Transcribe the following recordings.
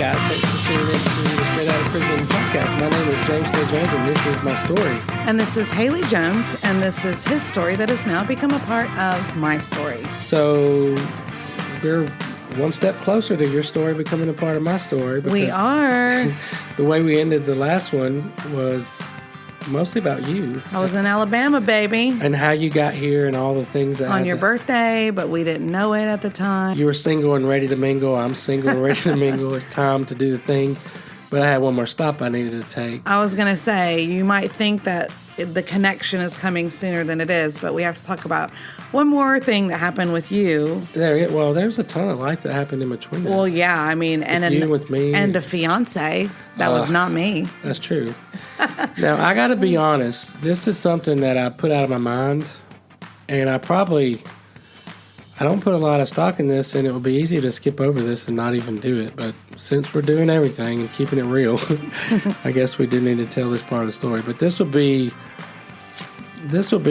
guys, thanks for tuning in to the Straight Outta Prison podcast. My name is James K. Jones, and this is my story. And this is Haley Jones, and this is his story that has now become a part of my story. So we're one step closer to your story becoming a part of my story. We are. The way we ended the last one was mostly about you. I was in Alabama, baby. And how you got here and all the things that on your birthday, but we didn't know it at the time. You were single and ready to mingle. I'm single and ready to mingle. It's time to do the thing. But I had one more stop I needed to take. I was going to say, you might think that the connection is coming sooner than it is, but we have to talk about one more thing that happened with you. There's a ton of life that happened in between that. Well, yeah, I mean, with me. And a fiance. That was not me. That's true. Now, I got to be honest. This is something that I put out of my mind, and I don't put a lot of stock in this, and it would be easy to skip over this and not even do it. But since we're doing everything and keeping it real, I guess we do need to tell this part of the story. But this will be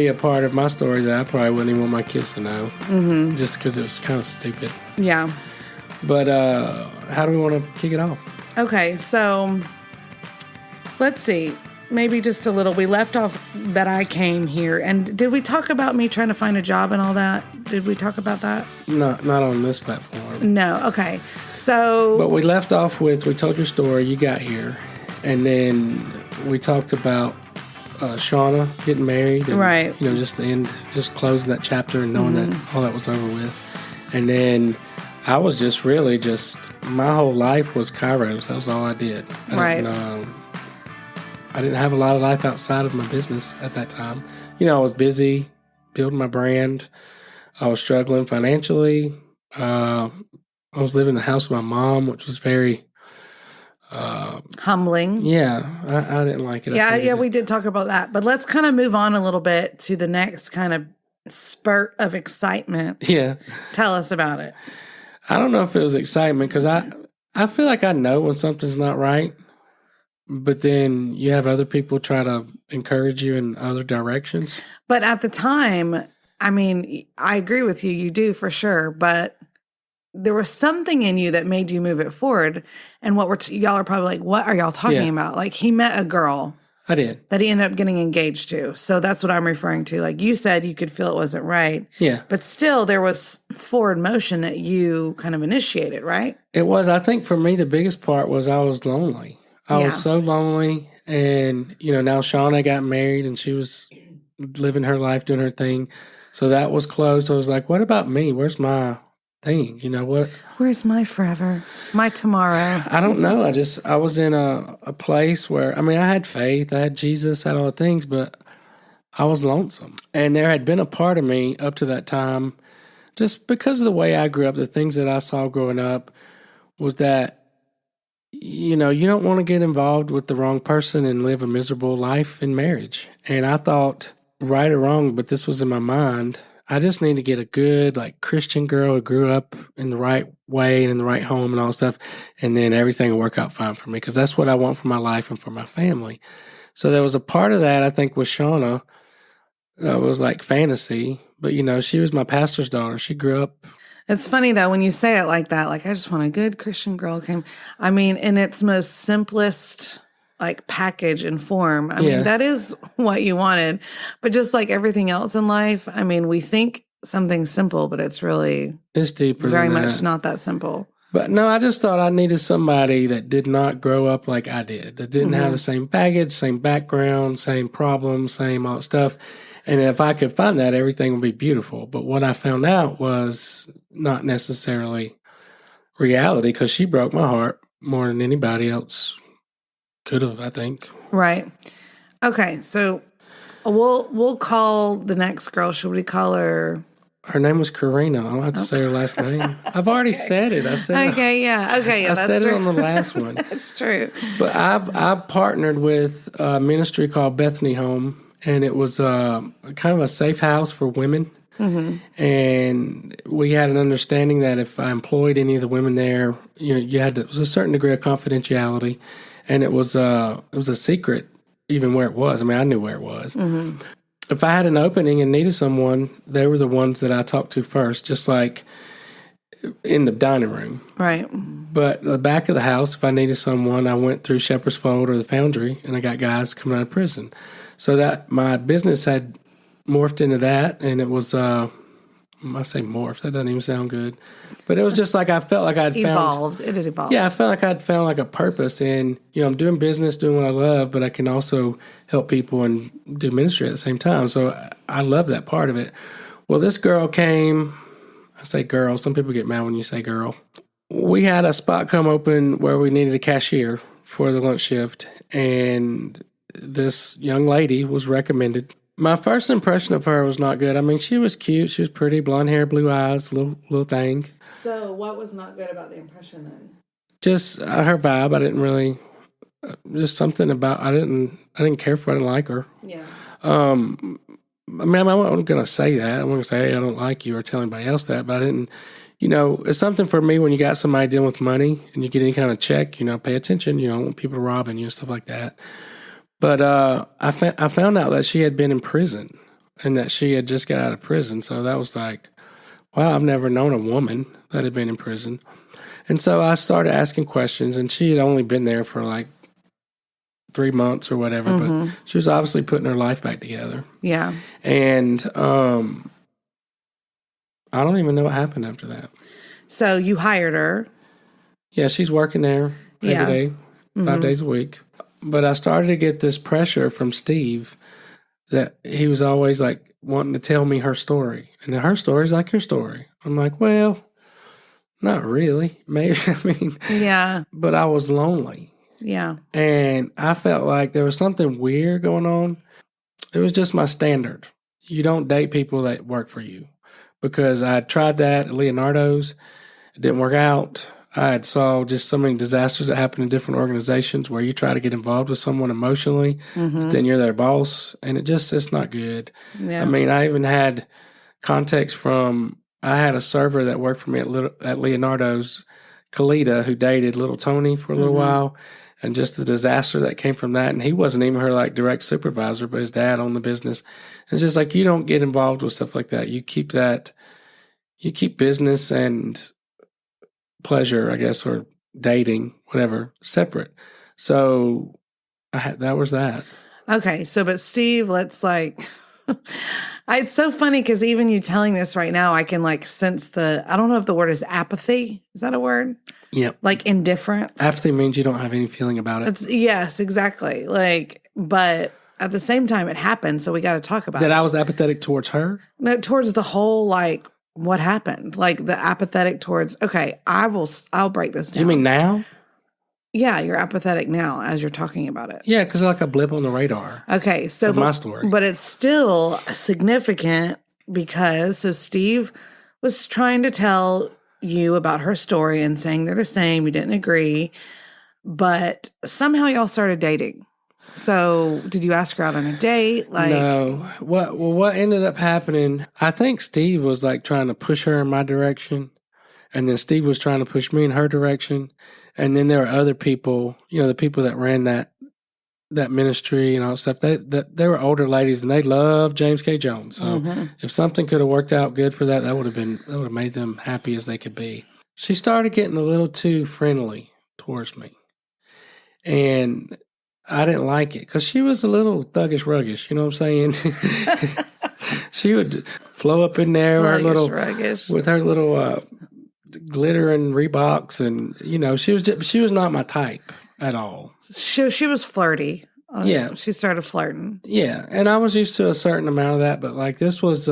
a part of my story that I probably wouldn't even want my kids to know, just because it was kind of stupid. Yeah. But how do we want to kick it off? Okay, so let's see. Maybe just a little. We left off that I came here. And did we talk about me trying to find a job and all that? Did we talk about that? Not on this platform. No. Okay. So. But we left off with, we told your story, you got here. And then we talked about Shauna getting married. And, right. Just the end, just closing that chapter and knowing that all that was over with. And then I was just really my whole life was Kairos. That was all I did. I didn't have a lot of life outside of my business at that time. I was busy building my brand. I was struggling financially. I was living in the house with my mom, which was very humbling. Yeah, I didn't like it. Yeah, we did talk about that. But let's kind of move on a little bit to the next kind of spurt of excitement. Yeah. Tell us about it. I don't know if it was excitement because I feel like I know when something's not right. But then you have other people try to encourage you in other directions. But at the time, I mean, I agree with you. You do for sure. But there was something in you that made you move it forward. And y'all are probably like, what are y'all talking about? Like, he met a girl. I did. That he ended up getting engaged to. So that's what I'm referring to. Like you said, you could feel it wasn't right. Yeah. But still, there was forward motion that you kind of initiated, right? It was. I think for me, the biggest part was I was lonely. I was so lonely, and, now Shauna got married, and she was living her life, doing her thing, so that was closed. I was like, what about me? Where's my thing? What? Where's my forever? My tomorrow? I don't know. I was in a place where, I had faith, I had Jesus, I had all the things, but I was lonesome. And there had been a part of me up to that time, just because of the way I grew up, the things that I saw growing up, was that you don't want to get involved with the wrong person and live a miserable life in marriage. And I thought, right or wrong, but this was in my mind, I just need to get a good, Christian girl who grew up in the right way and in the right home and all stuff, and then everything will work out fine for me, because that's what I want for my life and for my family. So there was a part of that, I think, with Shauna that was like fantasy, but, she was my pastor's daughter. She grew up. It's funny, though, when you say it like that, I just want a good Christian girl. In its most simplest, package and form. I mean, that is what you wanted. But just like everything else in life, we think something's simple, but it's deeper very than much that. not that simple. But no, I just thought I needed somebody that did not grow up like I did, that didn't have the same baggage, same background, same problems, same all that stuff. And if I could find that, everything would be beautiful. But what I found out was not necessarily reality, because she broke my heart more than anybody else could have, I think. Right. Okay, so we'll call the next girl. Should we call her? Her name was Corinna. I don't have to say her last name. I've already said it. I said Okay, yeah. Okay, yeah, I that's said true. it on the last one. That's true. But I've partnered with a ministry called Bethany Home, and it was kind of a safe house for women. And we had an understanding that if I employed any of the women there, you had a certain degree of confidentiality, and it was a secret even where it was. I knew where it was. If I had an opening and needed someone, they were the ones that I talked to first. Just like in the dining room. Right. But the back of the house, if I needed someone, I went through Shepherd's Fold or the Foundry, and I got guys coming out of prison. So that my business had morphed into that, and it was, I say morphed, that doesn't even sound good. But it was just like I felt like I'd evolved. It had evolved. Yeah, I felt like I'd found like a purpose in, I'm doing business, doing what I love, but I can also help people and do ministry at the same time. So I love that part of it. Well, this girl came, I say girl, some people get mad when you say girl. We had a spot come open where we needed a cashier for the lunch shift, and this young lady was recommended. My first impression of her was not good. I mean, she was cute. She was pretty, blonde hair, blue eyes, little thing. So what was not good about the impression then? Just her vibe. I didn't really, just something about, I didn't care for her. I didn't like her. Yeah. I mean, I'm not going to say that. I'm going to say, hey, I don't like you or tell anybody else that, but I didn't, it's something for me when you got somebody dealing with money and you get any kind of check, pay attention, I don't want people robbing you and stuff like that. But I found out that she had been in prison and that she had just got out of prison. So that was like, wow, I've never known a woman that had been in prison. And so I started asking questions, and she had only been there for like 3 months or whatever, but she was obviously putting her life back together. Yeah. And I don't even know what happened after that. So you hired her. Yeah, she's working there every day, 5 days a week. But I started to get this pressure from Steve that he was always like wanting to tell me her story. And her story's like your story. I'm like, well, not really. Maybe, Yeah. But I was lonely. Yeah. And I felt like there was something weird going on. It was just my standard. You don't date people that work for you. Because I tried that at Leonardo's. It didn't work out. I had saw just so many disasters that happen in different organizations where you try to get involved with someone emotionally, but then you're their boss, and it's not good. Yeah. I mean, I even had context from, I had a server that worked for me at Leonardo's, Kalita, who dated little Tony for a little while, and just the disaster that came from that. And he wasn't even her like direct supervisor, but his dad owned the business. It's just like, you don't get involved with stuff like that. You keep business and pleasure, I guess, or dating, whatever, separate. So that was that. Okay. So, but Steve, let's it's so funny because even you telling this right now, I can sense I don't know if the word is apathy. Is that a word? Yep. Like indifference. Apathy means you don't have any feeling about it. Yes, exactly. But at the same time, it happened. So we got to talk about it. That I was apathetic towards her? No, towards the whole, what happened? The apathetic towards, okay, I'll break this down. You mean now? Yeah, you're apathetic now as you're talking about it. Yeah, because like a blip on the radar. Okay, so my story. But it's still significant because Steve was trying to tell you about her story and saying they're the same. You didn't agree, but somehow y'all started dating. So did you ask her out on a date? No. What ended up happening, I think Steve was trying to push her in my direction. And then Steve was trying to push me in her direction. And then there were other people, the people that ran that ministry and all that stuff. They were older ladies and they loved James K. Jones. So if something could have worked out good for that would have made them happy as they could be. She started getting a little too friendly towards me. And I didn't like it because she was a little thuggish ruggish. You know what I'm saying? She would flow up in there with her little glitter and Reeboks, and she was not my type at all. She was flirty. Yeah, she started flirting. Yeah, and I was used to a certain amount of that, but this was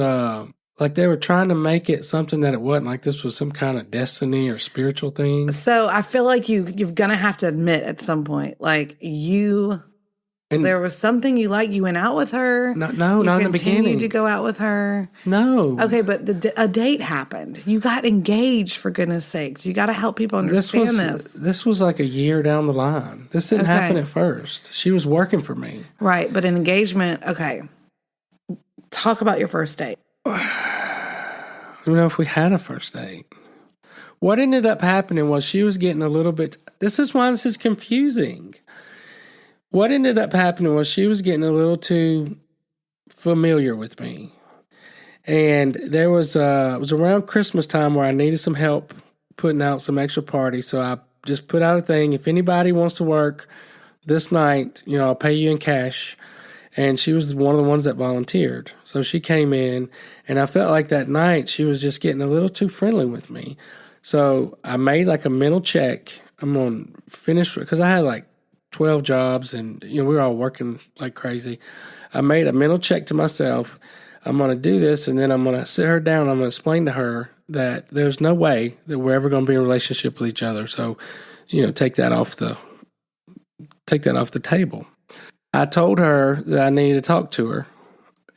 they were trying to make it something that it wasn't. This was some kind of destiny or spiritual thing. So I feel like you've gonna have to admit at some point, there was something you liked. You went out with her. No, not in the beginning. You continued to go out with her. No. Okay, but a date happened. You got engaged, for goodness sakes. You got to help people understand this. This was a year down the line. This didn't happen at first. She was working for me. Right, but an engagement, okay. Talk about your first date. I don't know if we had a first date. What ended up happening was she was getting a little bit... This is why this is confusing. What ended up happening was she was getting a little too familiar with me. And there was it was around Christmas time where I needed some help putting out some extra parties. So I just put out a thing. If anybody wants to work this night, I'll pay you in cash. And she was one of the ones that volunteered. So she came in, and I felt like that night she was just getting a little too friendly with me. So I made like a mental check. I'm going to finish, because I had like 12 jobs, and we were all working like crazy. I made a mental check to myself. I'm going to do this, and then I'm going to sit her down. I'm going to explain to her that there's no way that we're ever going to be in a relationship with each other. So, take that off the table. I told her that I needed to talk to her,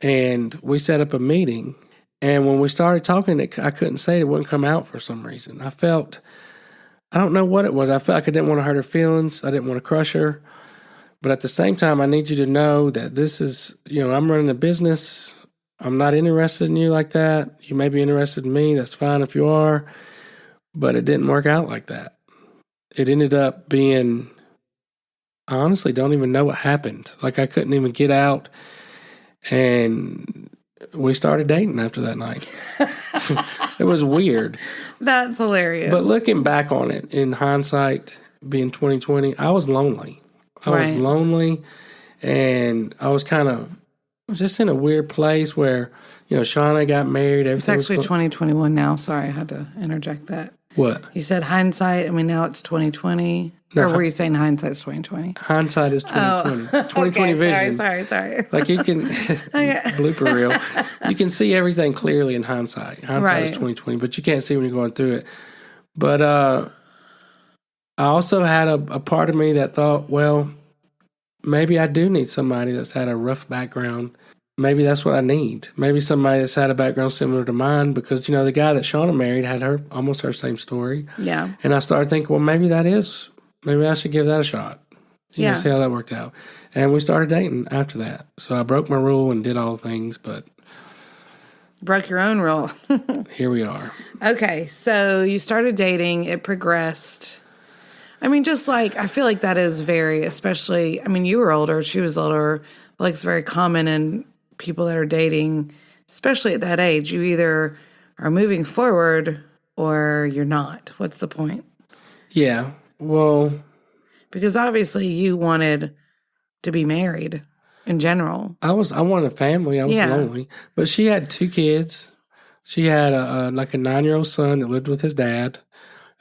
and we set up a meeting. And when we started talking, I couldn't say it wouldn't come out for some reason. I don't know what it was. I felt like I didn't want to hurt her feelings. I didn't want to crush her. But at the same time, I need you to know that this is, I'm running a business. I'm not interested in you like that. You may be interested in me. That's fine if you are. But it didn't work out like that. It ended up being, I honestly don't even know what happened. Like, I couldn't even get out. And we started dating after that night. It was weird. That's hilarious. But looking back on it, in hindsight, being 2020, I was lonely. I was lonely, and I was just in a weird place where, Shauna got married. It's actually 2021 now. Sorry, I had to interject that. What? You said hindsight. I mean, now it's 2020. No, or were you saying hindsight's 2020? Hindsight is 2020. 2020 vision. Sorry. Like, you can, blooper reel, you can see everything clearly in hindsight. Hindsight is 2020, but you can't see when you're going through it. But I also had a part of me that thought, well, maybe I do need somebody that's had a rough background. Maybe that's what I need. Maybe somebody that's had a background similar to mine, because, the guy that Shauna married had almost her same story. Yeah. And I started thinking, well, maybe I should give that a shot. See how that worked out. And we started dating after that. So I broke my rule and did all the things, but... Broke your own rule. Here we are. Okay, so you started dating. It progressed. I mean, just like, I feel like that is very, especially, I mean, you were older, she was older. Like, it's very common in people that are dating, especially at that age. You either are moving forward or you're not. What's the point? Yeah, well... Because obviously you wanted to be married in general. I wanted a family. I was lonely. But she had 2 kids. She had a 9-year-old son that lived with his dad.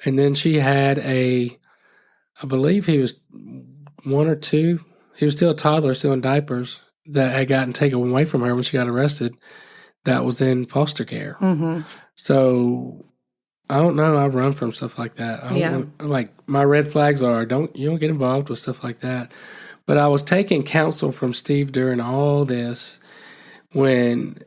And then she had I believe he was 1 or 2. He was still a toddler, still in diapers, that had gotten taken away from her when she got arrested. That was in foster care. Mm-hmm. So I don't know. I run from stuff like that. My red flags are you don't get involved with stuff like that. But I was taking counsel from Steve during all this when,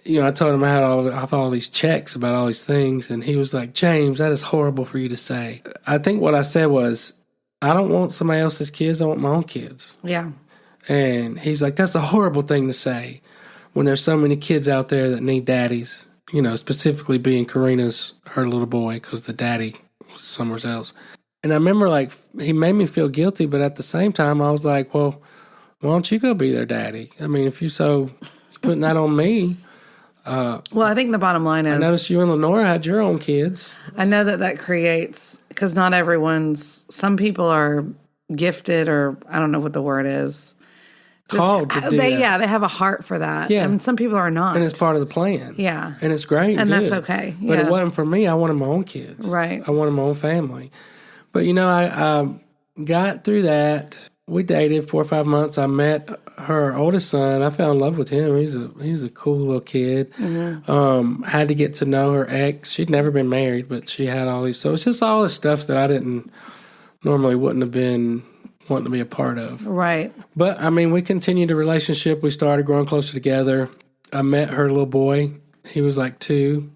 I told him I had all these checks about all these things, and he was like, James, that is horrible for you to say. I think what I said was, I don't want somebody else's kids. I want my own kids. Yeah. And he's like, that's a horrible thing to say when there's so many kids out there that need daddies, specifically being Corinna's, her little boy, because the daddy was somewhere else. And I remember, he made me feel guilty, but at the same time, I was like, well, why don't you go be their daddy? I mean, if you're putting that on me. Well, I think the bottom line is... I noticed you and Lenora had your own kids. I know that creates... Because not some people are gifted, or I don't know what the word is. Called to do that. Yeah, they have a heart for that. Yeah. And some people are not. And it's part of the plan. Yeah. And it's great. And that's okay. But it wasn't for me. I wanted my own kids. Right. I wanted my own family. But, I got through that. We dated 4 or 5 months. I met her oldest son. I fell in love with him. He's a cool little kid. Mm-hmm. Had to get to know her ex. She'd never been married, but she had all these. So it's just all this stuff that I wouldn't have been wanting to be a part of. Right. But, we continued the relationship. We started growing closer together. I met her little boy. He was 2.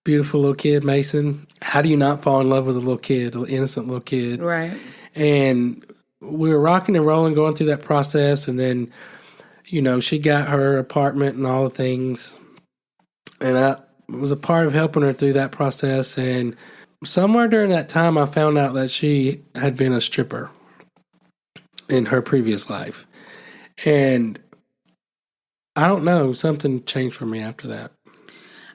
Beautiful little kid, Mason. How do you not fall in love with a little kid, an innocent little kid? Right. And we were rocking and rolling, going through that process. And then, she got her apartment and all the things. And I was a part of helping her through that process. And somewhere during that time, I found out that she had been a stripper in her previous life. And I don't know. Something changed for me after that.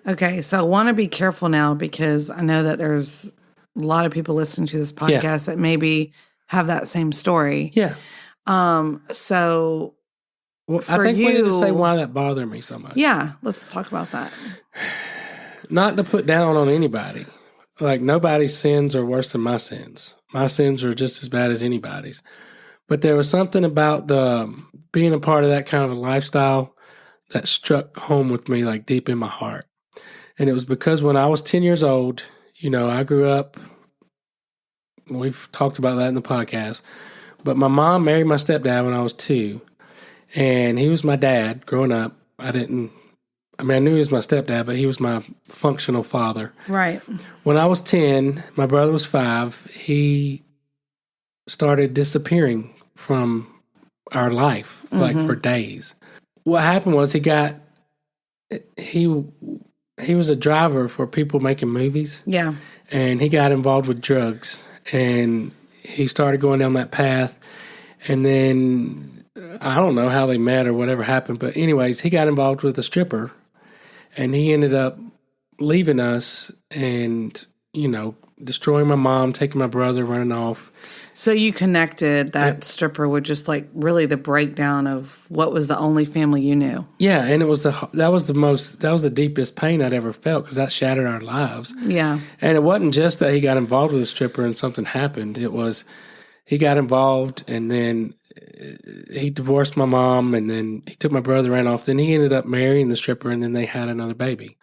Okay, so I want to be careful now because I know that there's a lot of people listening to this podcast that maybe have that same story. Yeah. So Well, for I think you, we need to say why that bothered me so much. Yeah, let's talk about that. Not to put down on anybody. Like, nobody's sins are worse than my sins. My sins are just as bad as anybody's. But there was something about the being a part of that kind of a lifestyle that struck home with me, like, deep in my heart. And it was because when I was 10 years old, I grew up, we've talked about that in the podcast, but my mom married my stepdad when I was 2, and he was my dad growing up. I knew he was my stepdad, but he was my functional father. Right. When I was 10, my brother was 5, he started disappearing from our life, like for days. What happened was he was a driver for people making movies. Yeah. And he got involved with drugs, and he started going down that path. And then I don't know how they met or whatever happened, but anyways, he got involved with a stripper, and he ended up leaving us and, destroying my mom, taking my brother, running off. So you connected that stripper with just like really the breakdown of what was the only family you knew. Yeah, and that was the deepest pain I'd ever felt because that shattered our lives. Yeah. And it wasn't just that he got involved with a stripper and something happened. It was he got involved and then he divorced my mom and then he took my brother, ran off. Then he ended up marrying the stripper and then they had another baby.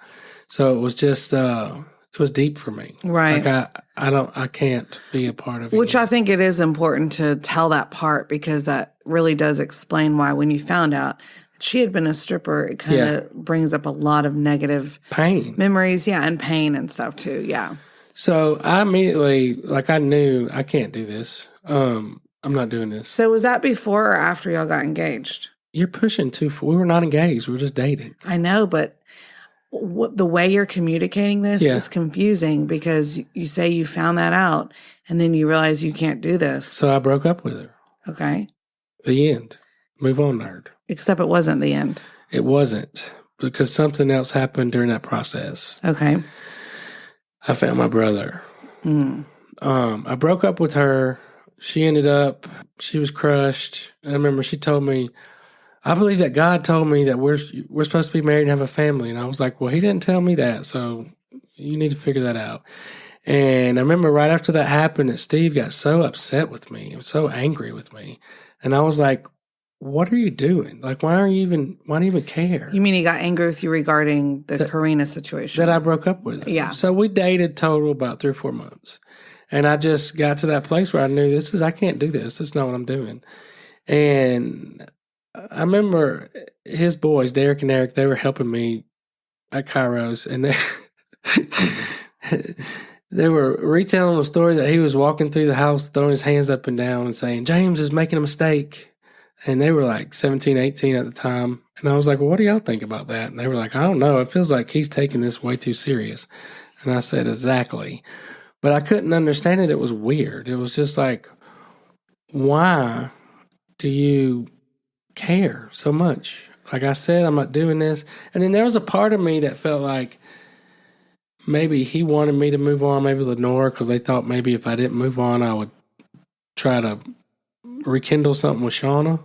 So it was just it was deep for me. Right. Like I can't be a part of it. Which I think it is important to tell that part because that really does explain why when you found out that she had been a stripper, it kind of brings up a lot of negative pain memories. Yeah. And pain and stuff too. Yeah. So I immediately, I knew I can't do this. I'm not doing this. So was that before or after y'all got engaged? You're pushing too far. We were not engaged. We were just dating. I know, but the way you're communicating this is confusing because you say you found that out and then you realize you can't do this. So I broke up with her. Okay. The end. Move on, nerd. Except it wasn't the end. It wasn't because something else happened during that process. Okay. I found my brother. I broke up with her. She was crushed. And I remember she told me, I believe that God told me that we're supposed to be married and have a family. And I was like, well, he didn't tell me that. So you need to figure that out. And I remember right after that happened that Steve got so upset with me. He was so angry with me. And I was like, what are you doing? Like, why do you even care? You mean he got angry with you regarding the Corinna situation? That I broke up with him. Yeah. So we dated total about 3 or 4 months. And I just got to that place where I knew I can't do this. This is not what I'm doing. And I remember his boys, Derek and Eric, they were helping me at Kairos. And they were retelling the story that he was walking through the house, throwing his hands up and down and saying, James is making a mistake. And they were like 17, 18 at the time. And I was like, well, what do y'all think about that? And they were like, I don't know. It feels like he's taking this way too serious. And I said, exactly. But I couldn't understand it. It was weird. It was just like, why do you care so much? Like I said, I'm not doing this. And then there was a part of me that felt like maybe he wanted me to move on, maybe Lenore, because they thought maybe if I didn't move on, I would try to rekindle something with Shauna.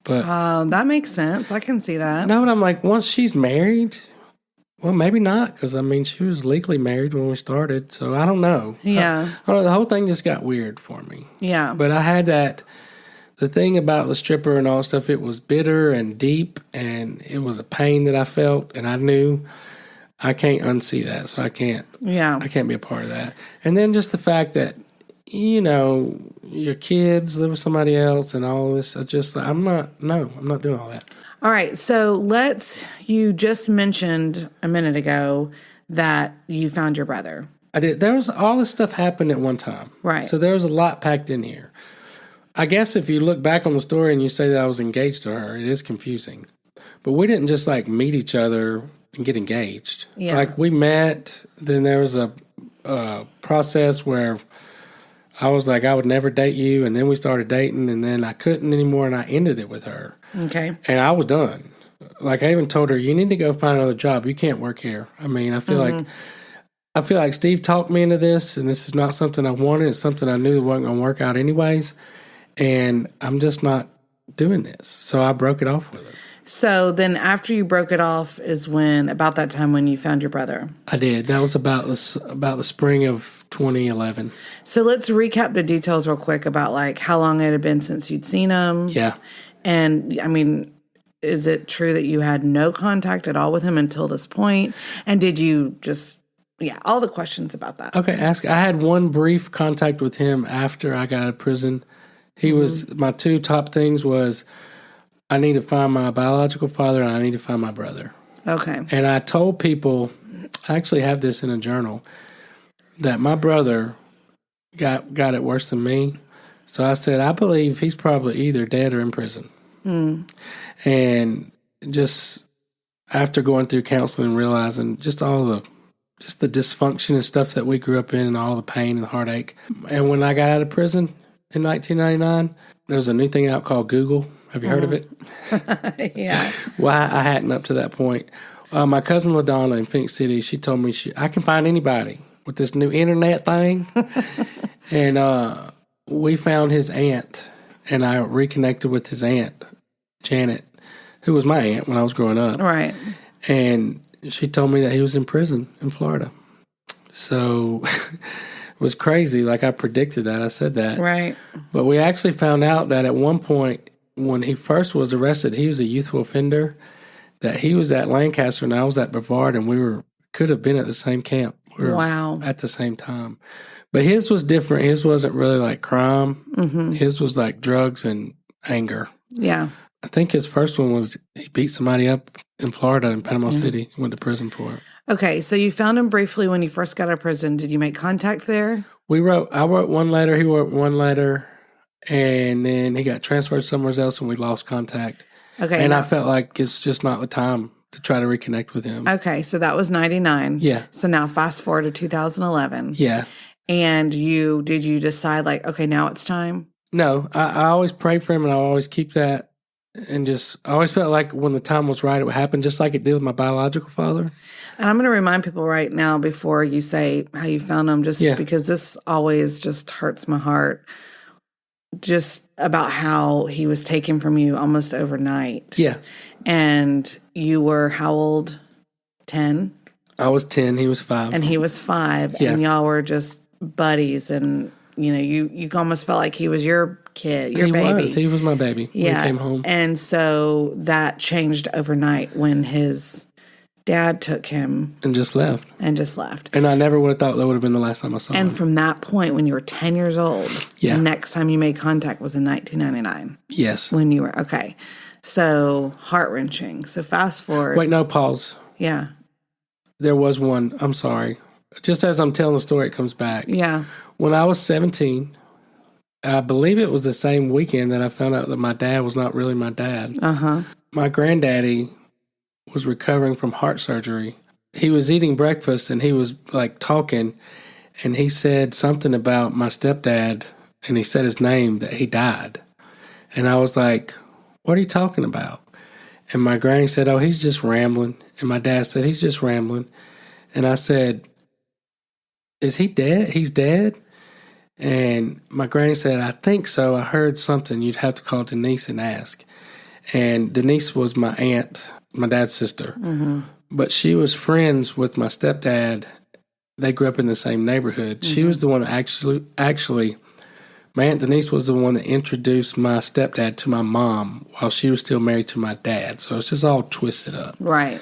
But that makes sense. I can see that. No, but I'm like, once she's married, well, maybe not, because she was legally married when we started, so I don't know. Yeah. I don't know, the whole thing just got weird for me. Yeah. But I had the thing about the stripper and all stuff, it was bitter and deep, and it was a pain that I felt, and I knew I can't unsee that, so I can't be a part of that. And then just the fact that, your kids live with somebody else and all this, I'm not doing all that. All right, so you just mentioned a minute ago that you found your brother. I did. There was all this stuff happened at one time. Right. So there was a lot packed in here. I guess if you look back on the story and you say that I was engaged to her, it is confusing. But we didn't just meet each other and get engaged. Yeah. We met, then there was a process where I was like, I would never date you. And then we started dating, and then I couldn't anymore, and I ended it with her. Okay. And I was done. Like I even told her, you need to go find another job. You can't work here. I mean, I feel like Steve talked me into this, and this is not something I wanted. It's something I knew wasn't going to work out anyways, and I'm just not doing this. So I broke it off with her. So then after you broke it off is about that time when you found your brother. I did. That was about the spring of 2011. So let's recap the details real quick about like how long it had been since you'd seen him. Yeah. And I mean, is it true that you had no contact at all with him until this point? And did you just, all the questions about that. Okay, I had one brief contact with him after I got out of prison. He was, my two top things was, I need to find my biological father and I need to find my brother. Okay. And I told people, I actually have this in a journal, that my brother got it worse than me. So I said, I believe he's probably either dead or in prison. And just after going through counseling and realizing just the dysfunction and stuff that we grew up in and all the pain and the heartache. And when I got out of prison in 1999, there was a new thing out called Google. Have you heard of it? Yeah. Well, I hadn't up to that point. My cousin LaDonna in Phoenix City, she told me I can find anybody with this new internet thing. And we found his aunt, and I reconnected with his aunt, Janet, who was my aunt when I was growing up. Right. And she told me that he was in prison in Florida. So it was crazy. Like I predicted that. I said that. Right. But we actually found out that at one point, when he first was arrested, he was a youthful offender, that he was at Lancaster and I was at Brevard, and we could have been at the same camp. We were at the same time. But his was different. His wasn't really like crime. His was like drugs and anger. Yeah. I think his first one was he beat somebody up in Florida in Panama City, went to prison for it. Okay, so you found him briefly when you first got out of prison. Did you make contact there? I wrote one letter, he wrote one letter, and then he got transferred somewhere else and we lost contact. Okay. And I felt like it's just not the time to try to reconnect with him. Okay, so that was 99. Yeah. So now fast forward to 2011. Yeah. And did you decide like, okay, now it's time? No, I always pray for him and I always keep that. And I always felt like when the time was right, it would happen, just like it did with my biological father. And I'm going to remind people right now before you say how you found him, because this always just hurts my heart, just about how he was taken from you almost overnight. Yeah. And you were how old? 10? I was 10, he was 5. And he was 5. Yeah. And y'all were just buddies. And, you almost felt like he was your kid, your baby. He was my baby when he came home. And so that changed overnight when his dad took him. And just left. And I never would have thought that would have been the last time I saw him. And from that point, when you were 10 years old, the next time you made contact was in 1999. Yes. When you were, okay. So heart-wrenching. So fast forward. Wait, no, pause. Yeah. There was one. I'm sorry. Just as I'm telling the story, it comes back. Yeah. When I was 17, I believe it was the same weekend that I found out that my dad was not really my dad. Uh-huh. My granddaddy was recovering from heart surgery. He was eating breakfast and he was like talking, and he said something about my stepdad, and he said his name, that he died. And I was like, what are you talking about? And my granny said, oh, he's just rambling. And my dad said, he's just rambling. And I said, is he dead? He's dead? And my granny said, I think so. I heard something. You'd have to call Denise and ask. And Denise was my aunt, my dad's sister. Mm-hmm. But she was friends with my stepdad. They grew up in the same neighborhood. Mm-hmm. She was the one that actually, my Aunt Denise was the one that introduced my stepdad to my mom while she was still married to my dad. So it's just all twisted up. Right.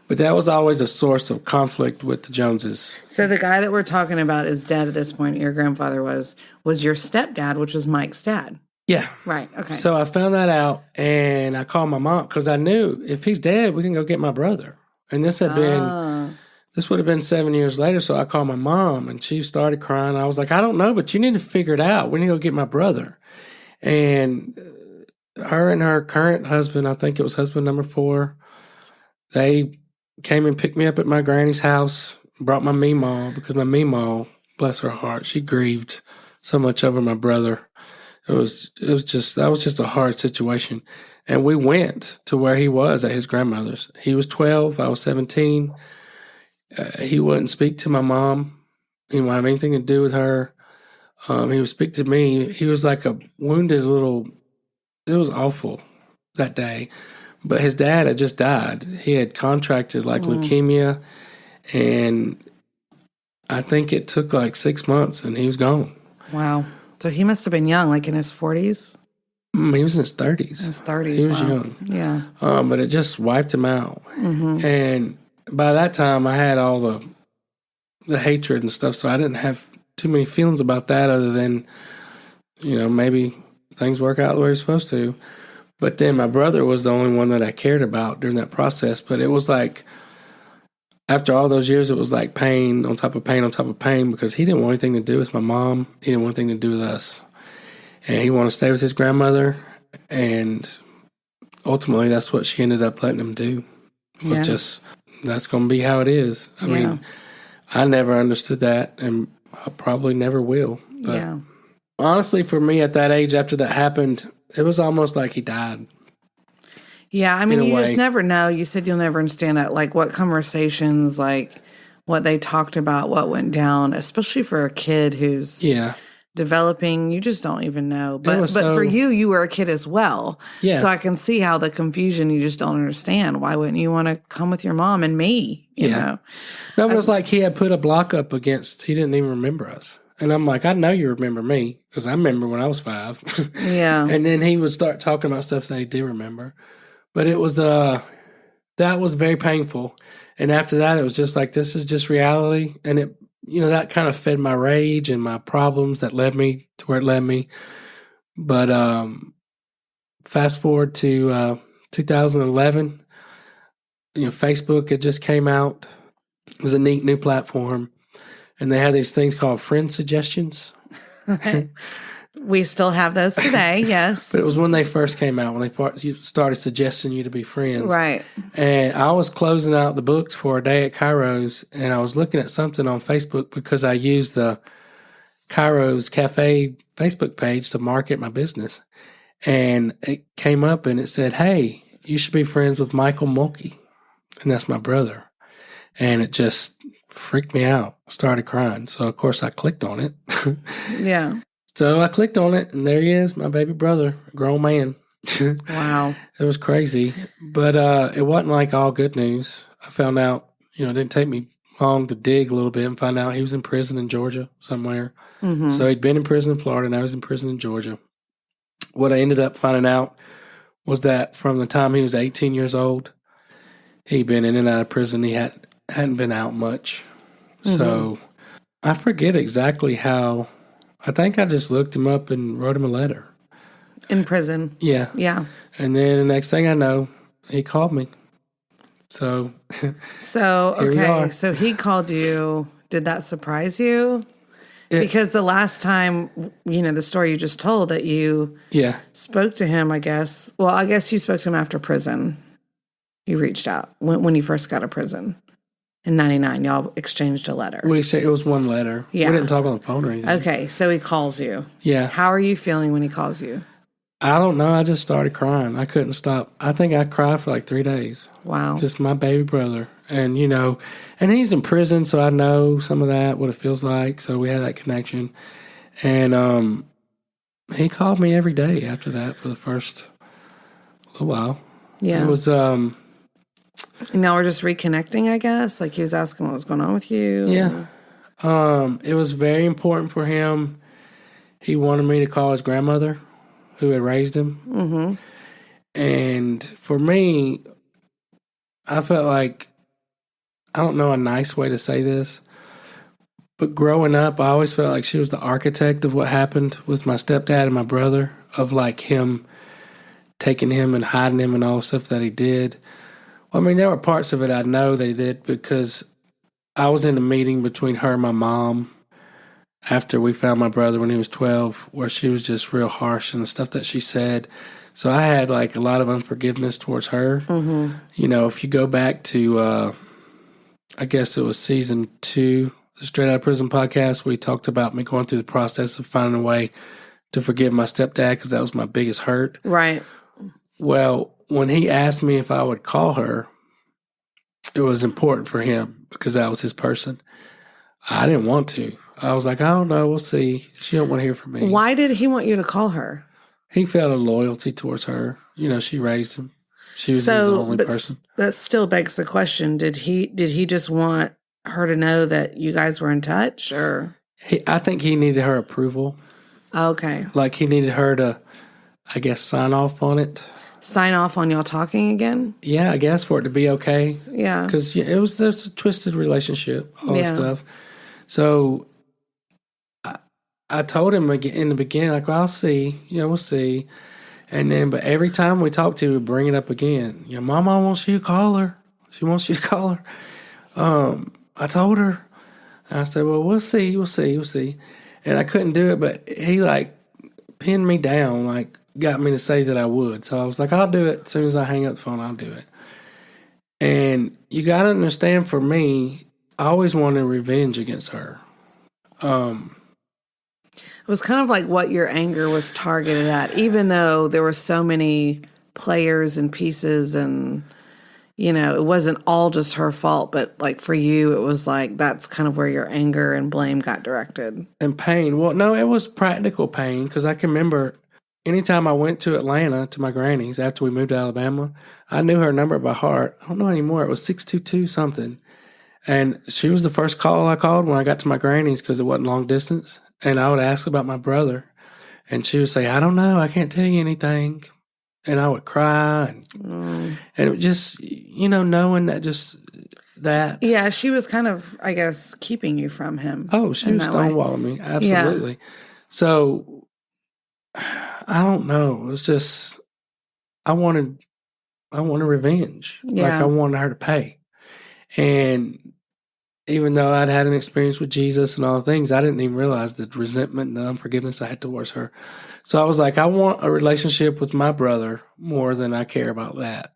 But that was always a source of conflict with the Joneses. So the guy that we're talking about is dead at this point. Your grandfather was your stepdad, which was Mike's dad. Yeah. Right. Okay. So I found that out, and I called my mom because I knew if he's dead, we can go get my brother. And this would have been 7 years later. So I called my mom, and she started crying. I was like, I don't know, but you need to figure it out. We need to go get my brother. And her and her current husband, I think it was husband number 4, they came and picked me up at my granny's house, brought my meemaw, because my meemaw, bless her heart, she grieved so much over my brother. that was just a hard situation. And we went to where he was at his grandmother's. He was 12. I was 17. He wouldn't speak to my mom. He didn't have anything to do with her. He would speak to me. He was like a wounded little. It was awful that day. But his dad had just died. He had contracted like leukemia, and I think it took like 6 months, and he was gone. Wow. So he must have been young, like in his 40s? He was in his 30s. His 30s, He was wow. young. Yeah. But it just wiped him out. And by that time, I had all the hatred and stuff, so I didn't have too many feelings about that other than, maybe things work out the way they're supposed to. But then my brother was the only one that I cared about during that process. But it was like, after all those years, it was like pain on top of pain on top of pain because he didn't want anything to do with my mom. He didn't want anything to do with us. And he wanted to stay with his grandmother. And ultimately, that's what she ended up letting him do. It was just, that's going to be how it is. I mean, I never understood that, and I probably never will. But honestly, for me at that age, after that happened, it was almost like he died. Yeah, I mean, you just never know. You said you'll never understand that, like what conversations, like what they talked about, what went down, especially for a kid who's developing. You just don't even know. But for you were a kid as well. Yeah. So I can see how the confusion, you just don't understand. Why wouldn't you want to come with your mom and me? You know? No, but it was like he had put a block up against, he didn't even remember us. And I'm like, I know you remember me because I remember when I was 5. Yeah. And then he would start talking about stuff that he did remember. But it was, that was very painful. And after that, it was just like, this is just reality. And it, that kind of fed my rage and my problems that led me to where it led me. But fast forward to 2011, Facebook had just came out. It was a neat new platform. And they had these things called friend suggestions. We still have those today, yes. But it was when they first came out, when they started suggesting you to be friends. Right. And I was closing out the books for a day at Cairo's, and I was looking at something on Facebook because I used the Cairo's Cafe Facebook page to market my business. And it came up and it said, hey, you should be friends with Michael Mulkey. And that's my brother. And it just freaked me out. I started crying. So, of course, I clicked on it. Yeah. So I clicked on it, and there he is, my baby brother, a grown man. Wow. It was crazy. But it wasn't like all good news. I found out, it didn't take me long to dig a little bit and find out he was in prison in Georgia somewhere. Mm-hmm. So he'd been in prison in Florida, now he's in prison in Georgia. What I ended up finding out was that from the time he was 18 years old, he'd been in and out of prison. He hadn't been out much. Mm-hmm. So I forget exactly how. I think I just looked him up and wrote him a letter. In prison. Yeah. Yeah. And then the next thing I know, he called me. So okay. So he called you. Did that surprise you? Because the last time, the story you just told that you spoke to him, I guess. Well, I guess you spoke to him after prison. You reached out when you first got to prison. In 99, y'all exchanged a letter. We say it was one letter. Yeah. We didn't talk on the phone or anything. Okay, so he calls you. Yeah. How are you feeling when he calls you? I don't know. I just started crying. I couldn't stop. I think I cried for like 3 days. Wow. Just my baby brother. And, and he's in prison, so I know some of that, what it feels like. So we had that connection. And he called me every day after that for the first little while. Yeah. It was... Now we're just reconnecting, I guess? Like he was asking what was going on with you? Yeah. It was very important for him. He wanted me to call his grandmother, who had raised him. Mm-hmm. And for me, I felt like, I don't know a nice way to say this, but growing up, I always felt like she was the architect of what happened with my stepdad and my brother, of like him taking him and hiding him and all the stuff that he did. Well, I mean, there were parts of it I know they did because I was in a meeting between her and my mom after we found my brother when he was 12, where she was just real harsh in the stuff that she said. So I had like a lot of unforgiveness towards her. Mm-hmm. If you go back to, I guess it was season 2, the Straight Outta Prison podcast, we talked about me going through the process of finding a way to forgive my stepdad because that was my biggest hurt. Right. Well, when he asked me if I would call her, it was important for him because that was his person. I didn't want to. I was like, I don't know. We'll see. She don't want to hear from me. Why did he want you to call her? He felt a loyalty towards her. She raised him. She was his only person. That still begs the question: Did he just want her to know that you guys were in touch, or? I think he needed her approval. Okay. Like he needed her to, I guess, sign off on it. Sign off on y'all talking again? Yeah, I guess for it to be okay. Yeah. Because there's a twisted relationship, all that stuff. So I told him in the beginning, like, well, I'll see. We'll see. And then, but every time we talked to, he would bring it up again. Mama wants you to call her. She wants you to call her. I told her. I said, well, we'll see. And I couldn't do it, but he, like, pinned me down, like, got me to say that I would. So I was like, I'll do it. As soon as I hang up the phone, I'll do it. And you got to understand, for me, I always wanted revenge against her. It was kind of like what your anger was targeted at, even though there were so many players and pieces and, it wasn't all just her fault, but like for you, it was like that's kind of where your anger and blame got directed. And pain. Well, no, it was practical pain because I can remember anytime I went to Atlanta to my granny's after we moved to Alabama, I knew her number by heart. I don't know anymore. It was 622 something. And she was the first call I called when I got to my granny's because it wasn't long distance. And I would ask about my brother. And she would say, I don't know. I can't tell you anything. And I would cry. And it was just, knowing that. Yeah, she was kind of, I guess, keeping you from him. Oh, she was stonewalling me. Absolutely. Yeah. So, I don't know. It was just, I wanted revenge. Yeah. Like I wanted her to pay. And even though I'd had an experience with Jesus and all the things, I didn't even realize the resentment and the unforgiveness I had towards her. So I was like, I want a relationship with my brother more than I care about that.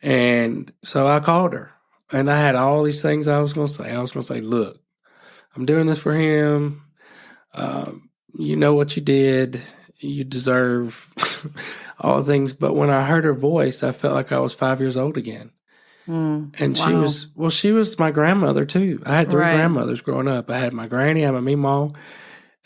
And so I called her. And I had all these things I was going to say. I was going to say, look, I'm doing this for him. You know what you did. You deserve all things. But when I heard her voice, I felt like I was 5 years old again. And she was my grandmother too. I had three grandmothers growing up. I had my granny, I had my meemaw,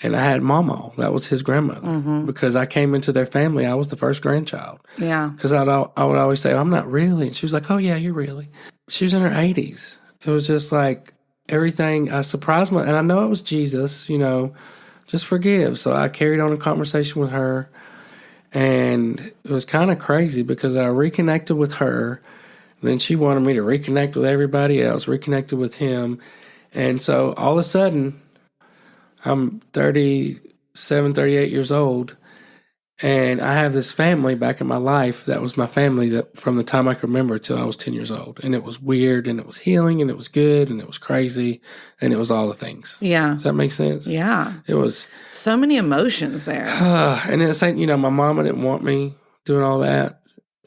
and I had mama. That was his grandmother because I came into their family. I was the first grandchild. Yeah. Because I would always say, I'm not really. And she was like, oh yeah, you're really. She was in her 80s. It was just like everything. I surprised and I know it was Jesus, just forgive. So I carried on a conversation with her, and it was kind of crazy because I reconnected with her. Then she wanted me to reconnect with everybody else, reconnected with him. And so all of a sudden, I'm 37, 38 years old, and I have this family back in my life that was my family that from the time I can remember till I was 10 years old. And it was weird, and it was healing, and it was good, and it was crazy, and it was all the things. Yeah. Does that make sense? Yeah. It was. So many emotions there. And it's like, my mama didn't want me doing all that.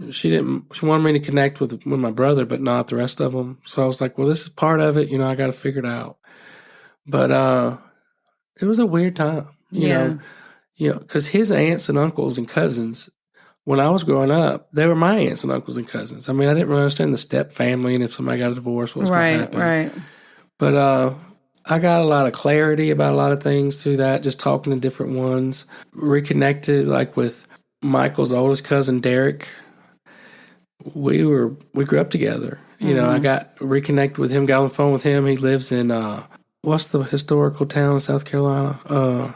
She wanted me to connect with my brother, but not the rest of them. So I was like, well, this is part of it. I got to figure it out. But it was a weird time, you know, because his aunts and uncles and cousins, when I was growing up, they were my aunts and uncles and cousins. I mean, I didn't really understand the step family and if somebody got a divorce, what was going to happen. Right. But I got a lot of clarity about a lot of things through that, just talking to different ones. Reconnected, like with Michael's oldest cousin, Derek. We grew up together. I got reconnected with him, got on the phone with him. He lives in, what's the historical town in South Carolina?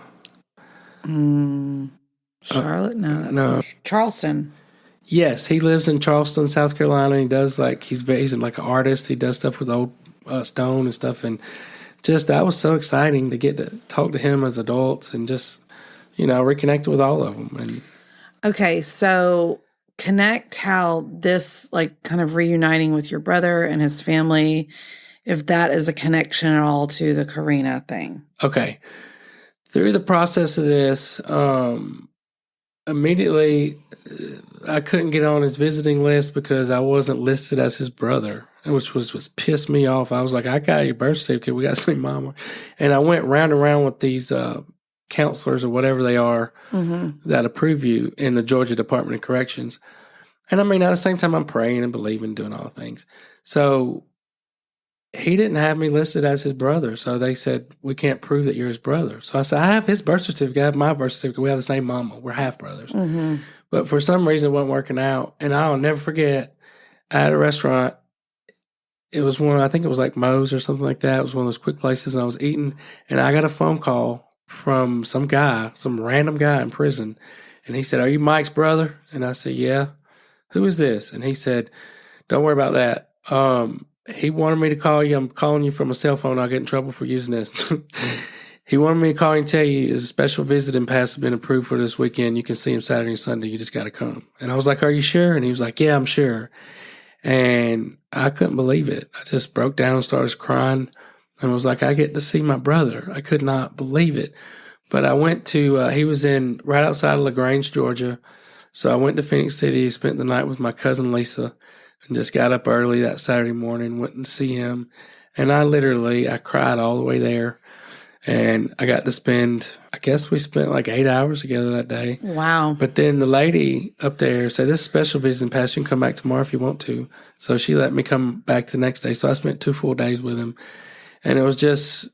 Charlotte? No. Charleston. Yes, he lives in Charleston, South Carolina. He does he's like an artist. He does stuff with old stone and stuff. And just, that was so exciting to get to talk to him as adults and just, reconnect with all of them. And okay, so connect how this, like, kind of reuniting with your brother and his family, if that is a connection at all to the Corinna thing. Okay. Through the process of this, immediately I couldn't get on his visiting list because I wasn't listed as his brother, which was pissed me off. I was like, I got your birth certificate. We got the same mama. And I went round and round with these counselors or whatever they are that approve you in the Georgia Department of Corrections. And I mean, at the same time, I'm praying and believing, doing all things. So he didn't have me listed as his brother. So they said, we can't prove that you're his brother. So I said, I have his birth certificate. I have my birth certificate. We have the same mama. We're half brothers. But for some reason, it wasn't working out. And I'll never forget, at a restaurant, it was I think it was like Moe's or something like that. It was one of those quick places. And I was eating, and I got a phone call from some random guy in prison. And he said, are you Mike's brother? And I said, yeah. Who is this? And he said, don't worry about that. He wanted me to call you. I'm calling you from a cell phone. I'll get in trouble for using this. He wanted me to call you and tell you his special visiting pass has been approved for this weekend. You can see him Saturday and Sunday. You just got to come. And I was like, are you sure? And he was like, yeah, I'm sure. And I couldn't believe it. I just broke down and started crying. And was like, I get to see my brother. I could not believe it. But I went to, he was right outside of LaGrange, Georgia. So I went to Phoenix City, spent the night with my cousin Lisa, and just got up early that Saturday morning, went and see him. And I cried all the way there. And I got to I guess we spent like 8 hours together that day. Wow. But then the lady up there said, this is special visiting pass. You can come back tomorrow if you want to. So she let me come back the next day. So I spent 2 full days with him. And it was just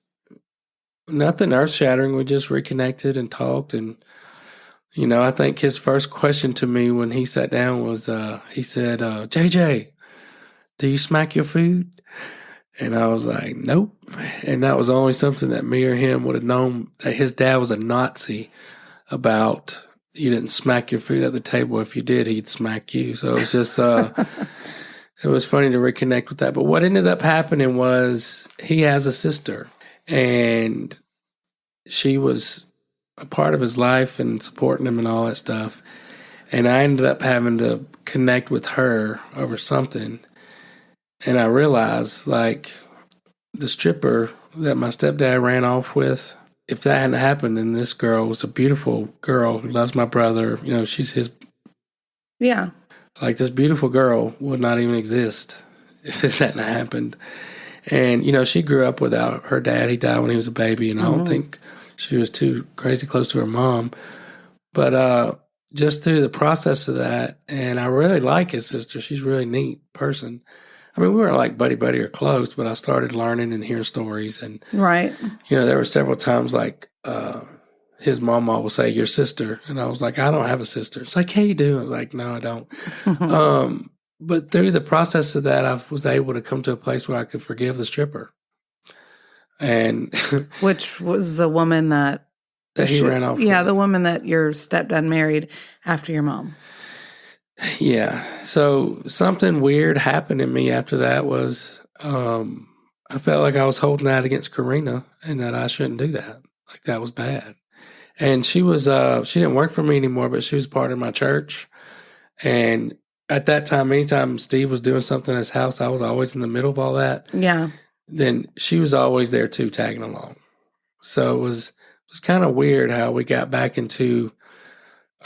nothing earth-shattering. We just reconnected and talked. And, you know, I think his first question to me when he sat down was, he said, JJ, do you smack your food? And I was like, nope. And that was only something that me or him would have known, that his dad was a Nazi about. You didn't smack your food at the table. If you did, he'd smack you. So it was just, it was funny to reconnect with that. But what ended up happening was he has a sister, and she was a part of his life and supporting him and all that stuff. And I ended up having to connect with her over something. And I realized, like, the stripper that my stepdad ran off with, if that hadn't happened, then this girl was a beautiful girl who loves my brother. You know, she's his. Yeah. Like, this beautiful girl would not even exist if this hadn't happened. And, you know, she grew up without her dad. He died when he was a baby, and I don't think she was too crazy close to her mom. But just through the process of that, and I really like his sister. She's a really neat person. I mean, we weren't like buddy or close, but I started learning and hearing stories. And, right. You know, there were several times like his mama will say, your sister. And I was like, I don't have a sister. It's like, hey, you do. I was like, no, I don't. But through the process of that, I was able to come to a place where I could forgive the stripper. And which was the woman that he ran off. Yeah, the woman that your stepdad married after your mom. Yeah. So something weird happened in me after that was I felt like I was holding that against Corinna and that I shouldn't do that. Like, that was bad. And she was she didn't work for me anymore, but she was part of my church. And at that time, anytime Steve was doing something in his house, I was always in the middle of all that. Yeah. Then she was always there too, tagging along. So it was kind of weird how we got back into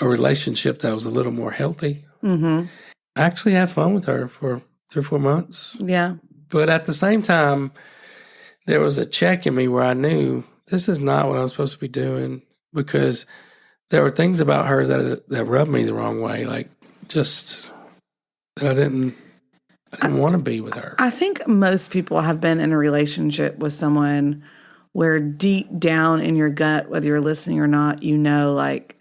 a relationship that was a little more healthy. I actually had fun with her for 3 or 4 months. Yeah. But at the same time, there was a check in me where I knew this is not what I'm supposed to be doing, because there were things about her that rubbed me the wrong way. Like, just that I didn't want to be with her. I think most people have been in a relationship with someone where deep down in your gut, whether you're listening or not, you know, like,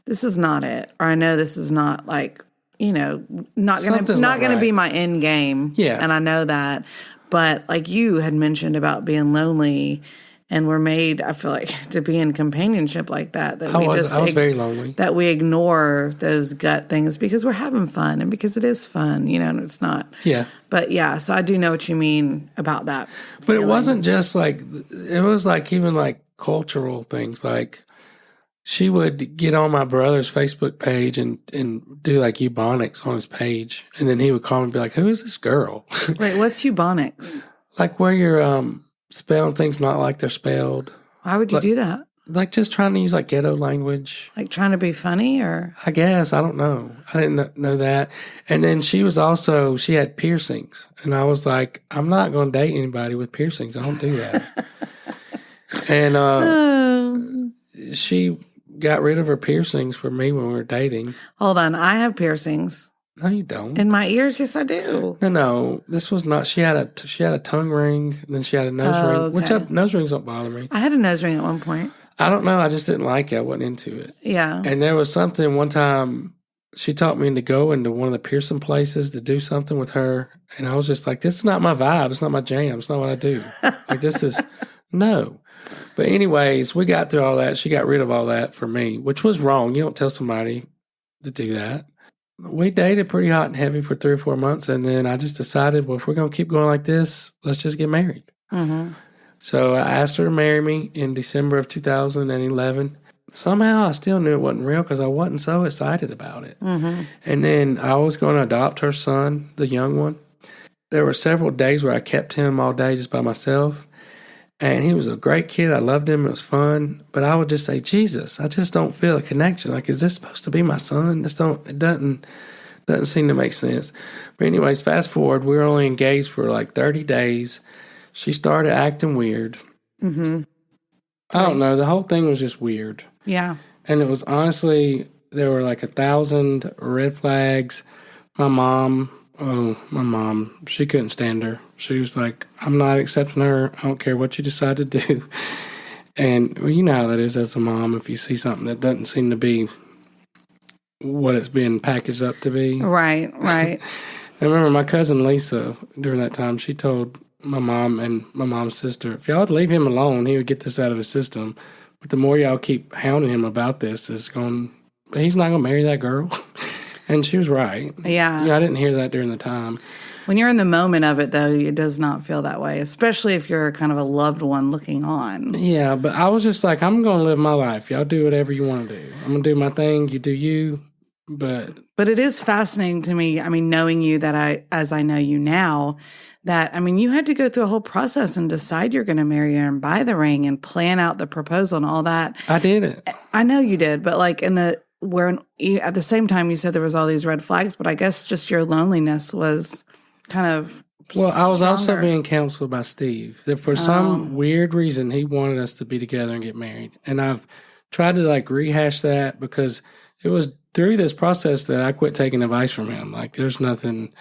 this is not it. Or I know this is not, like, you know, not gonna be my end game. Yeah. And I know that. But like you had mentioned about being lonely, and we're made, I feel like, to be in companionship like that. I was very lonely. That we ignore those gut things because we're having fun and because it is fun, you know, and it's not. Yeah. But yeah, so I do know what you mean about that. But feeling. It wasn't just like, it was like even like cultural things. Like, she would get on my brother's Facebook page and do like Ebonics on his page. And then he would call me and be like, who is this girl? Wait, what's Ebonics? Like, where you're spelling things not like they're spelled. Why would you do that? Like, just trying to use like ghetto language. Like trying to be funny, or? I guess. I don't know. I didn't know that. And then she had piercings. And I was like, I'm not going to date anybody with piercings. I don't do that. And she got rid of her piercings for me when we were dating. Hold on. I have piercings. No, you don't. In my ears? Yes, I do. No. This was not. She had a tongue ring, and then she had a nose ring. Okay. Which nose rings don't bother me. I had a nose ring at one point. I don't know. I just didn't like it. I wasn't into it. Yeah. And there was something one time she talked me into going to one of the piercing places to do something with her. And I was just like, this is not my vibe. It's not my jam. It's not what I do. Like, this is no. But anyways, we got through all that. She got rid of all that for me, which was wrong. You don't tell somebody to do that. We dated pretty hot and heavy for 3 or 4 months. And then I just decided, well, if we're going to keep going like this, let's just get married. Mm-hmm. So I asked her to marry me in December of 2011. Somehow I still knew it wasn't real because I wasn't so excited about it. Mm-hmm. And then I was going to adopt her son, the young one. There were several days where I kept him all day just by myself. And he was a great kid. I loved him. It was fun. But I would just say, Jesus, I just don't feel a connection. Like, is this supposed to be my son? It doesn't seem to make sense. But anyways, fast forward, we were only engaged for like 30 days. She started acting weird. Mm-hmm. I don't know. The whole thing was just weird. Yeah. And it was honestly, there were like 1,000 red flags. My mom, she couldn't stand her. She was like, I'm not accepting her. I don't care what you decide to do. And well, you know how that is as a mom if you see something that doesn't seem to be what it's being packaged up to be. Right. I remember my cousin Lisa, during that time, she told my mom and my mom's sister, if y'all would leave him alone, he would get this out of his system. But the more y'all keep hounding him about this, he's not going to marry that girl. And she was right. Yeah. I didn't hear that during the time. When you're in the moment of it, though, it does not feel that way, especially if you're kind of a loved one looking on. Yeah, but I was just like, I'm going to live my life. Y'all do whatever you want to do. I'm going to do my thing. You do you. But it is fascinating to me, I mean, knowing you as I know you now, that, I mean, you had to go through a whole process and decide you're going to marry her and buy the ring and plan out the proposal and all that. I did it. I know you did, but like at the same time you said there was all these red flags, but I guess just your loneliness was kind of Well, I was stronger. also being counseled by Steve that for some weird reason he wanted us to be together and get married. And I've tried to like rehash that because it was through this process that I quit taking advice from him. Like, there's nothing,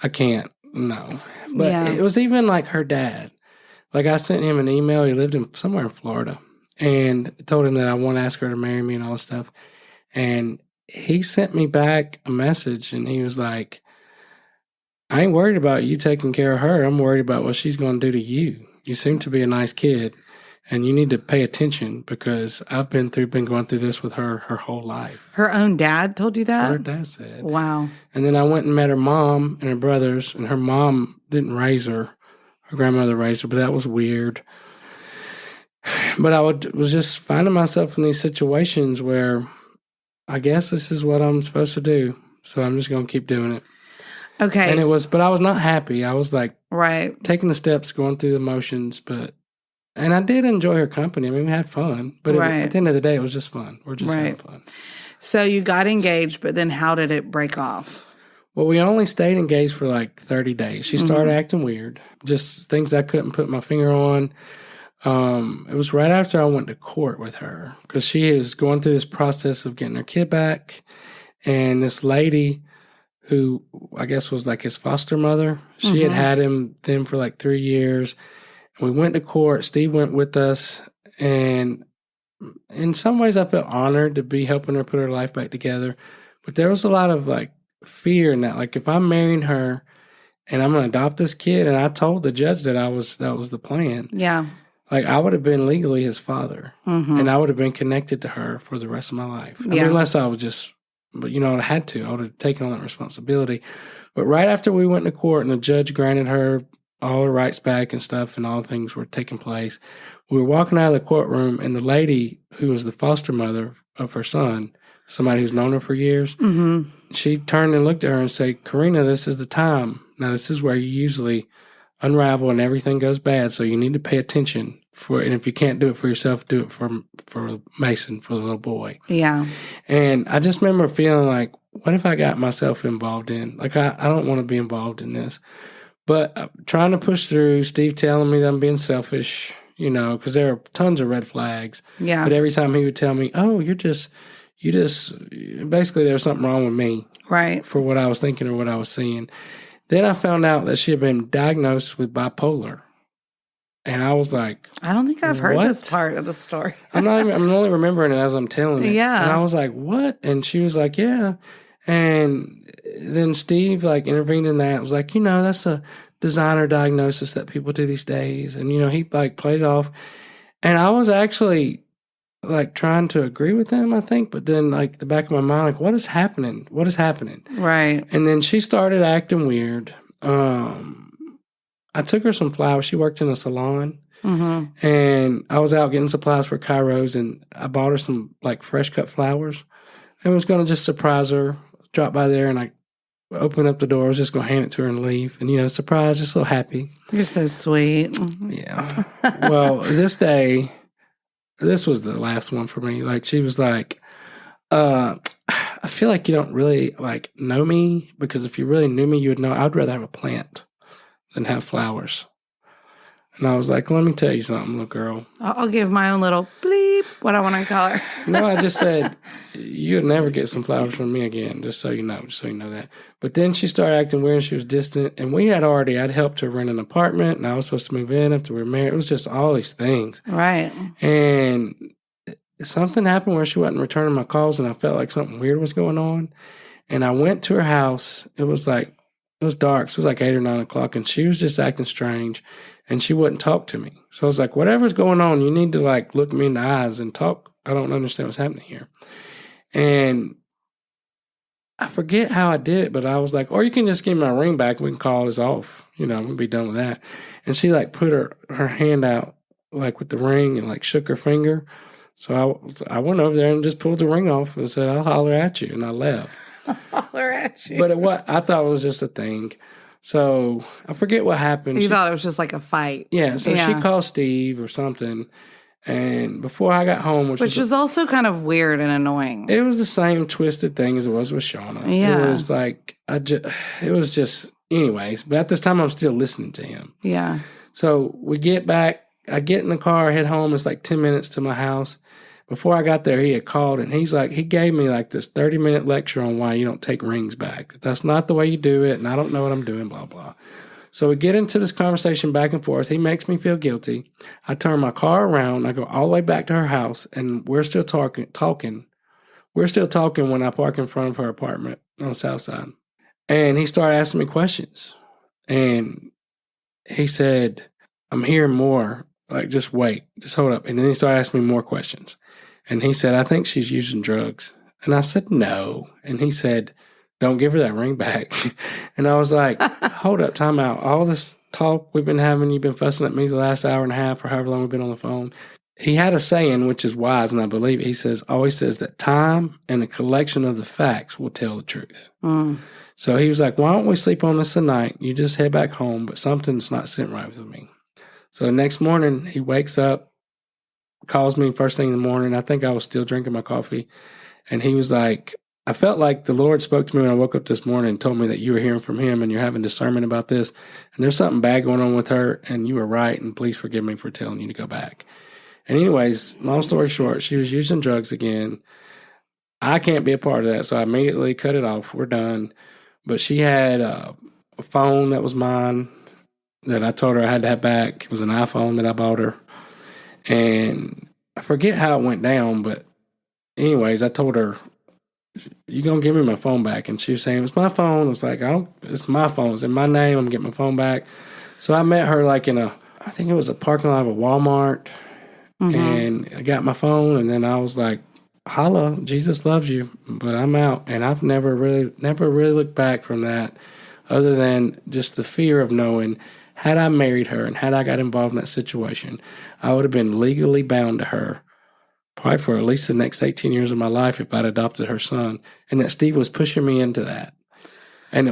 I can't, no. But It was even like her dad. Like, I sent him an email. He lived somewhere in Florida and told him that I want to ask her to marry me and all this stuff. And he sent me back a message and he was like, I ain't worried about you taking care of her. I'm worried about what she's going to do to you. You seem to be a nice kid. And you need to pay attention because I've been going through this with her whole life. Her own dad told you that? That's what her dad said. Wow. And then I went and met her mom and her brothers, and her mom didn't raise her. Her grandmother raised her, but that was weird. But I was just finding myself in these situations where I guess this is what I'm supposed to do. So I'm just going to keep doing it. Okay. And but I was not happy. I was like, right, taking the steps, going through the motions, and I did enjoy her company. I mean, we had fun, but at the end of the day, it was just fun. We're just having fun. So you got engaged, but then how did it break off? Well, we only stayed engaged for like 30 days. She started acting weird, just things I couldn't put my finger on. It was right after I went to court with her because she was going through this process of getting her kid back. And this lady who I guess was like his foster mother, she had them for like 3 years. We went to court. Steve went with us. And in some ways, I felt honored to be helping her put her life back together. But there was a lot of like fear in that. Like, if I'm marrying her and I'm going to adopt this kid, and I told the judge that was the plan. Yeah. Like, I would have been legally his father. And I would have been connected to her for the rest of my life. I mean, unless I was just, but I had to. I would have taken on that responsibility. But right after we went to court and the judge granted her all her rights back and stuff, and all things were taking place, we were walking out of the courtroom, and the lady who was the foster mother of her son, somebody who's known her for years, she turned and looked at her and said, Corinna, this is the time. Now, this is where you usually unravel and everything goes bad, so you need to pay attention. And if you can't do it for yourself, do it for Mason, for the little boy. Yeah. And I just remember feeling like, what if I got myself involved in? Like, I don't want to be involved in this. But trying to push through, Steve telling me that I'm being selfish, because there are tons of red flags. Yeah. But every time he would tell me, oh, basically there was something wrong with me. Right. For what I was thinking or what I was seeing. Then I found out that she had been diagnosed with bipolar. And I was like, I don't think I've heard what? this part of the story. I'm only remembering it as I'm telling it. Yeah. And I was like, what? And she was like, yeah. And then Steve intervened in that. It was like, that's a designer diagnosis that people do these days. And, he played it off. And I was actually trying to agree with him, I think. But then the back of my mind, what is happening? What is happening? Right. And then she started acting weird. I took her some flowers. She worked in a salon. Mm-hmm. And I was out getting supplies for Kairos, and I bought her some fresh cut flowers. I was going to just surprise her, drop by there, and I opened up the door. I was just going to hand it to her and leave. And, surprise, just so happy. You're so sweet. Yeah. Well, this day, this was the last one for me. She was like, I feel like you don't really know me, because if you really knew me, you would know I'd rather have a plant than have flowers. And I was like, let me tell you something, little girl. I'll give my own little bleep, what I want to call her. No, I just said, you'll never get some flowers from me again, just so you know that. But then she started acting weird, and she was distant. And I'd helped her rent an apartment, and I was supposed to move in after we were married. It was just all these things. Right. And something happened where she wasn't returning my calls, and I felt like something weird was going on. And I went to her house. It was dark. So it was 8 or 9 o'clock, and she was just acting strange, and she wouldn't talk to me. So I was like, whatever's going on, you need to look me in the eyes and talk. I don't understand what's happening here. And I forget how I did it, but I was like, or you can just give me my ring back. We can call this off. We'll be done with that. And she put her hand out with the ring and shook her finger. So I went over there and just pulled the ring off and said, I'll holler at you. And I left. Holler at you. But I thought it was just a thing. So I forget what happened. You thought it was just a fight. Yeah. So she called Steve or something. And before I got home, which is also kind of weird and annoying. It was the same twisted thing as it was with Shauna. Yeah. It was it was just, anyways. But at this time, I'm still listening to him. Yeah. So we get back. I get in the car, head home. It's 10 minutes to my house. Before I got there, he had called, and he gave me this 30-minute lecture on why you don't take rings back. That's not the way you do it, and I don't know what I'm doing, blah, blah. So we get into this conversation back and forth. He makes me feel guilty. I turn my car around. I go all the way back to her house, and we're still talking. We're still talking when I park in front of her apartment on the south side. And he started asking me questions. And he said, I'm hearing more. Just wait. Just hold up. And then he started asking me more questions. And he said, I think she's using drugs. And I said, no. And he said, don't give her that ring back. And I was like, hold up, time out. All this talk we've been having, you've been fussing at me the last hour and a half or however long we've been on the phone. He had a saying, which is wise, and I believe it. He always says that time and the collection of the facts will tell the truth. Mm. So he was like, why don't we sleep on this tonight? You just head back home, but something's not sitting right with me. So the next morning, he wakes up, calls me first thing in the morning. I think I was still drinking my coffee. And he was like, I felt like the Lord spoke to me when I woke up this morning and told me that you were hearing from him and you're having discernment about this. And there's something bad going on with her, and you were right, and please forgive me for telling you to go back. And anyways, long story short, she was using drugs again. I can't be a part of that, so I immediately cut it off. We're done. But she had a phone that was mine that I told her I had to have back. It was an iPhone that I bought her. And I forget how it went down, but anyways, I told her, you going to give me my phone back? And she was saying, it's my phone. I was like, it's my phone. It's in my name. I'm getting my phone back. So I met her I think it was a parking lot of a Walmart. Mm-hmm. And I got my phone, and then I was like, holla, Jesus loves you, but I'm out. And I've never really looked back from that, other than just the fear of knowing, had I married her and had I got involved in that situation, I would have been legally bound to her probably for at least the next 18 years of my life if I'd adopted her son. And that Steve was pushing me into that. And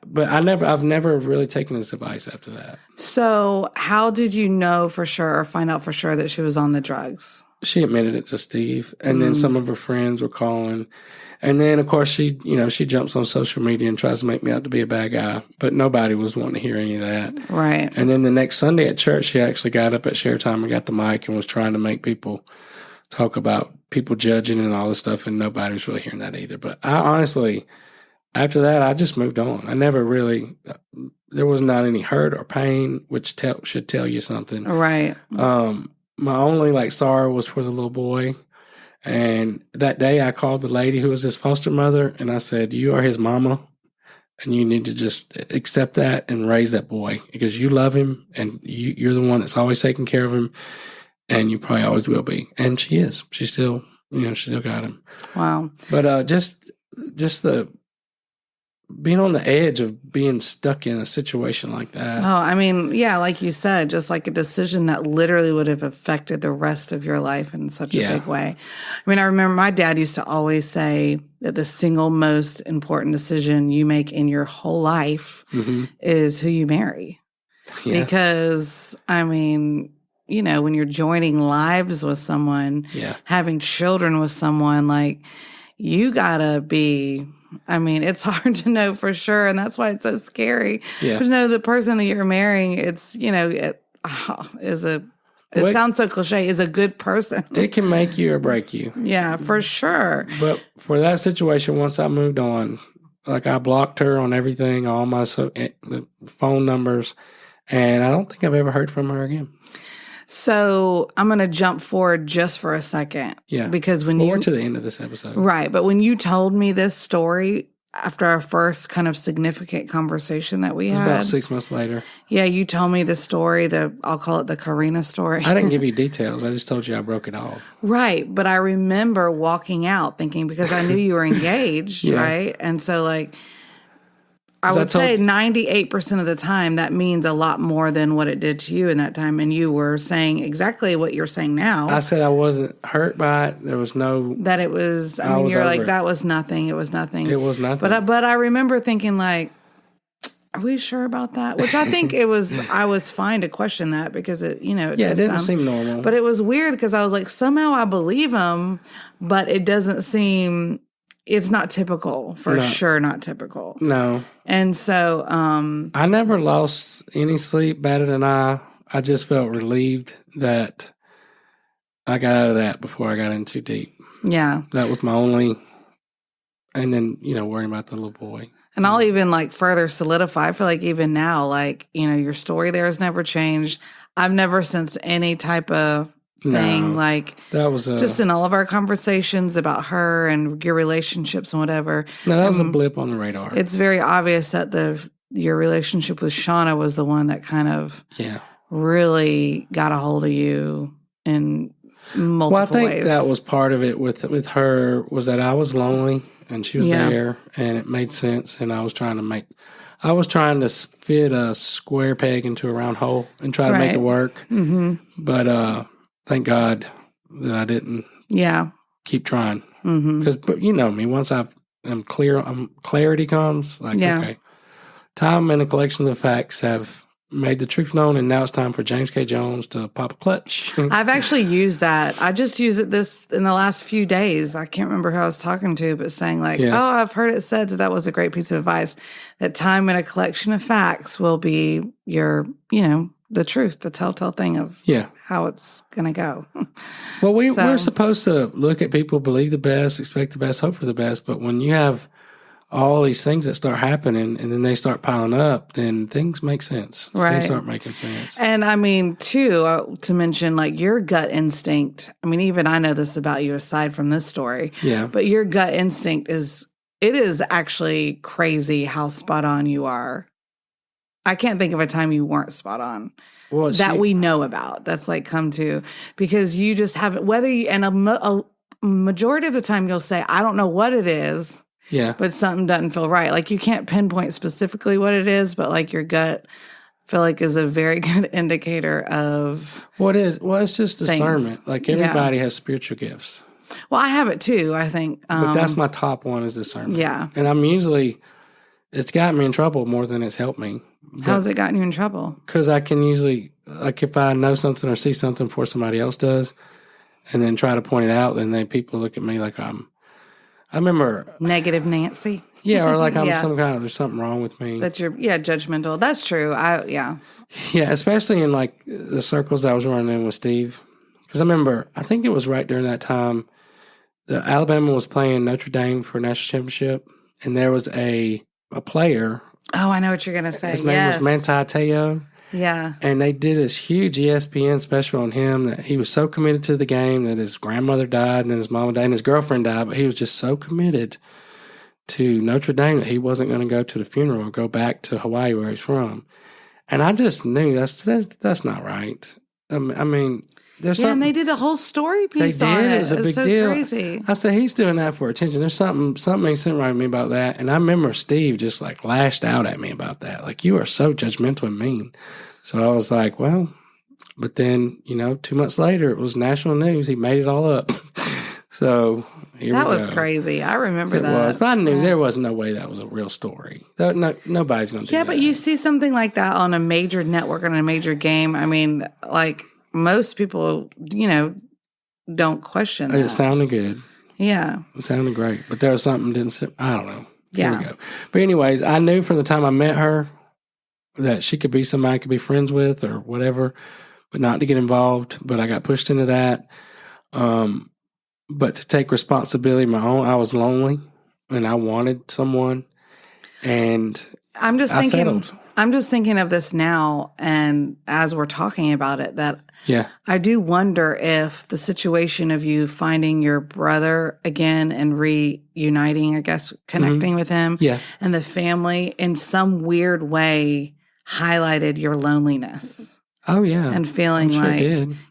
but I've never really taken his advice after that. So how did you know for sure or find out for sure that she was on the drugs? she admitted it to Steve. And then some of her friends were calling. And then, of course, she jumps on social media and tries to make me out to be a bad guy. But nobody was wanting to hear any of that. Right. And then the next Sunday at church, she actually got up at share time and got the mic and was trying to make people talk about people judging and all this stuff. And nobody was really hearing that either. But I honestly, after that, I just moved on. I never really, there was not any hurt or pain, which should tell you something. Right. My only sorrow was for the little boy. And that day I called the lady who was his foster mother and I said, you are his mama and you need to just accept that and raise that boy because you love him and you're the one that's always taking care of him and you probably always will be. And she is. She still, she still got him. Wow. But just the being on the edge of being stuck in a situation like that. Oh, I mean, yeah, like you said, just like a decision that literally would have affected the rest of your life in such a big way. I mean, I remember my dad used to always say that the single most important decision you make in your whole life is who you marry. Yeah. Because, I mean, when you're joining lives with someone, having children with someone, you gotta be... I mean, it's hard to know for sure, and that's why it's so scary. Yeah. To know the person that you're marrying, it's, it sounds so cliche, is a good person. It can make you or break you. Yeah, for sure. But for that situation, once I moved on, I blocked her on everything, all my phone numbers, and I don't think I've ever heard from her again. So I'm going to jump forward just for a second. Yeah. Because we're to the end of this episode. Right. But when you told me this story after our first kind of significant conversation that we had. About 6 months later. Yeah. You told me the story, I'll call it the Corinna story. I didn't give you details. I just told you I broke it off. Right. But I remember walking out thinking, because I knew you were engaged, right? And so I would say 98% of the time that means a lot more than what it did to you in that time. And you were saying exactly what you're saying now. I said I wasn't hurt by it. There was no... That it was... I mean, you're like, that was nothing. It was nothing. It was nothing. But I remember thinking are we sure about that? Which I think I was fine to question that because it didn't seem normal. But it was weird because I was like, somehow I believe him, but it doesn't seem... It's not typical, for sure not typical. No. And so... I never lost any sleep, batted an eye. I just felt relieved that I got out of that before I got in too deep. Yeah. That was my only... And then, worrying about the little boy. And I'll even, further solidify. I feel like even now, your story there has never changed. I've never sensed any type of... thing that was just in all of our conversations about her and your relationships and whatever. No, that was a blip on the radar. It's very obvious that your relationship with Shauna was the one that kind of really got a hold of you in multiple ways. I think that was part of it with her was that I was lonely and she was there and it made sense and I was trying to fit a square peg into a round hole and try to make it work. Mm-hmm. But thank God that I didn't keep trying. Because, but you know me, once clarity comes, okay, time and a collection of facts have made the truth known, and now it's time for James K. Jones to pop a clutch. I've actually used that. I just used it in the last few days. I can't remember who I was talking to, but saying I've heard it said, so that was a great piece of advice, that time and a collection of facts will be your, the truth, the telltale thing of how it's going to go. Well, we're supposed to look at people, believe the best, expect the best, hope for the best. But when you have all these things that start happening and then they start piling up, then things make sense. Right. Things start making sense. And I mean, too, to mention your gut instinct. I mean, even I know this about you aside from this story. Yeah. But your gut instinct is actually crazy how spot on you are. I can't think of a time you weren't spot on we know about. That's come to, because you just haven't, and a majority of the time you'll say, I don't know what it is. Yeah. But something doesn't feel right. You can't pinpoint specifically what it is, but your gut I feel is a very good indicator of what is. Well, it's just discernment. Everybody has spiritual gifts. Well, I have it too, I think. But that's my top one is discernment. Yeah. And it's gotten me in trouble more than it's helped me. How's it gotten you in trouble? Because I can usually, if I know something or see something before somebody else does, and then try to point it out, then people look at me like I remember negative Nancy. Yeah, or like I'm there's something wrong with me. That you're judgmental. That's true. Yeah, especially in like the circles I was running in with Steve. Because I think it was right during that time, the Alabama was playing Notre Dame for national championship, and there was a player. Oh, I know what you're gonna say. His name was Manti Te'o. Yeah. And they did this huge ESPN special on him that he was so committed to the game that his grandmother died and then his mama died and his girlfriend died, but he was just so committed to Notre Dame that he wasn't going to go to the funeral or go back to Hawaii where he's from. And I just knew that's not right. I mean, there's something. And they did a whole story piece on it. It was a big deal. Crazy. I said, he's doing that for attention. There's something ain't sitting right with me about that. And I remember Steve just like lashed out at me about that. Like, you are so judgmental and mean. So I was like, well, but then, 2 months later, it was national news. He made it all up. So that was crazy. I remember that. It was, but I knew there was no way that was a real story. Nobody's going to do that. Yeah, but you see something like that on a major network, on a major game. I mean, like, most people, don't question that. It sounded good. Yeah. It sounded great. But there was something I don't know. Yeah. Here we go. But anyways, I knew from the time I met her that she could be somebody I could be friends with or whatever, but not to get involved. But I got pushed into that. But to take responsibility of my own, I was lonely and I wanted someone. And I'm just thinking of this now, and as we're talking about it, that I do wonder if the situation of you finding your brother again and reuniting, I guess, connecting with him and the family in some weird way highlighted your loneliness. Oh, yeah. And feeling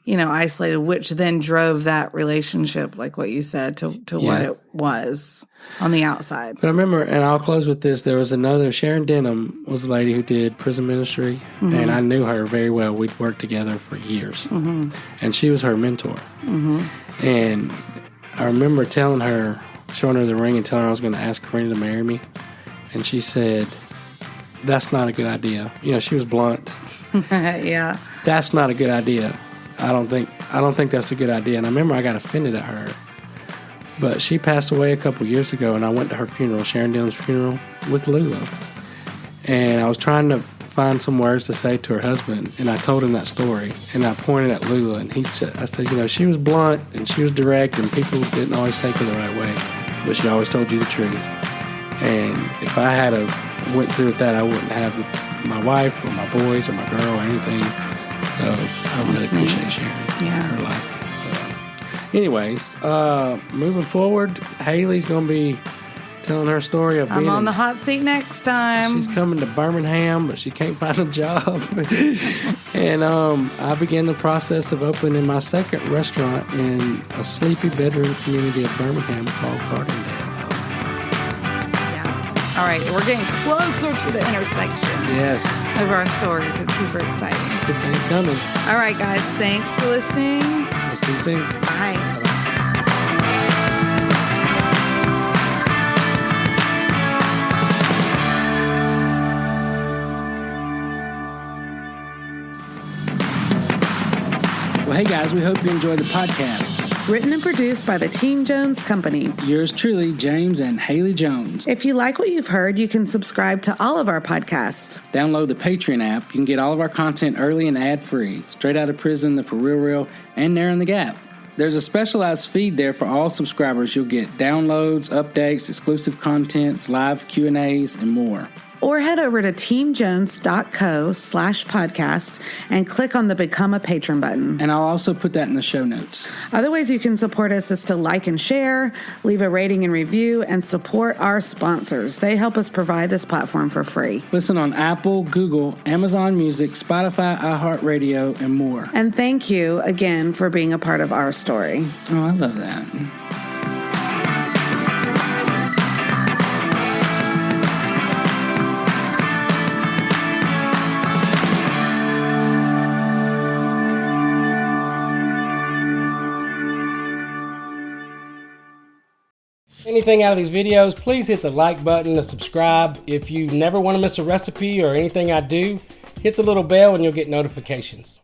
isolated, which then drove that relationship, like what you said, to what it was on the outside. But I remember, and I'll close with this, there was another, Sharon Denham was a lady who did prison ministry, and I knew her very well. We'd worked together for years, and she was her mentor. And I remember showing her the ring and telling her I was going to ask Corinna to marry me, and she said, that's not a good idea. She was blunt. Yeah. That's not a good idea. I don't think that's a good idea. And I remember I got offended at her. But she passed away a couple years ago, and I went to her funeral, Sharon Denham's funeral, with Lula. And I was trying to find some words to say to her husband, and I told him that story. And I pointed at Lula, and I said, she was blunt, and she was direct, and people didn't always take her the right way. But she always told you the truth. And if I had went through with that, I wouldn't have my wife or my boys or my girl or anything. So I really appreciate Sharon. Her life. Anyways, moving forward, Haley's going to be telling her story of I'm on the hot seat next time. She's coming to Birmingham, but she can't find a job. And I began the process of opening my second restaurant in a sleepy bedroom community of Birmingham called Cardindale. All right, we're getting closer to the intersection of our stories. It's super exciting. Good things coming. All right, guys, thanks for listening. We'll see you soon. Bye. Well, hey, guys, we hope you enjoyed the podcast. Written and produced by the Team Jones Company. Yours truly, James and Haley Jones. If you like what you've heard, you can subscribe to all of our podcasts. Download the Patreon app. You can get all of our content early and ad-free. Straight Out of Prison, The For Real, and Narrowing the Gap. There's a specialized feed there for all subscribers. You'll get downloads, updates, exclusive contents, live Q&As, and more. Or head over to teamjones.co/podcast and click on the Become a Patron button. And I'll also put that in the show notes. Other ways you can support us is to like and share, leave a rating and review, and support our sponsors. They help us provide this platform for free. Listen on Apple, Google, Amazon Music, Spotify, iHeartRadio, and more. And thank you again for being a part of our story. Oh, I love that. Anything out of these videos, please hit the like button and subscribe. If you never want to miss a recipe or anything I do, hit the little bell and you'll get notifications.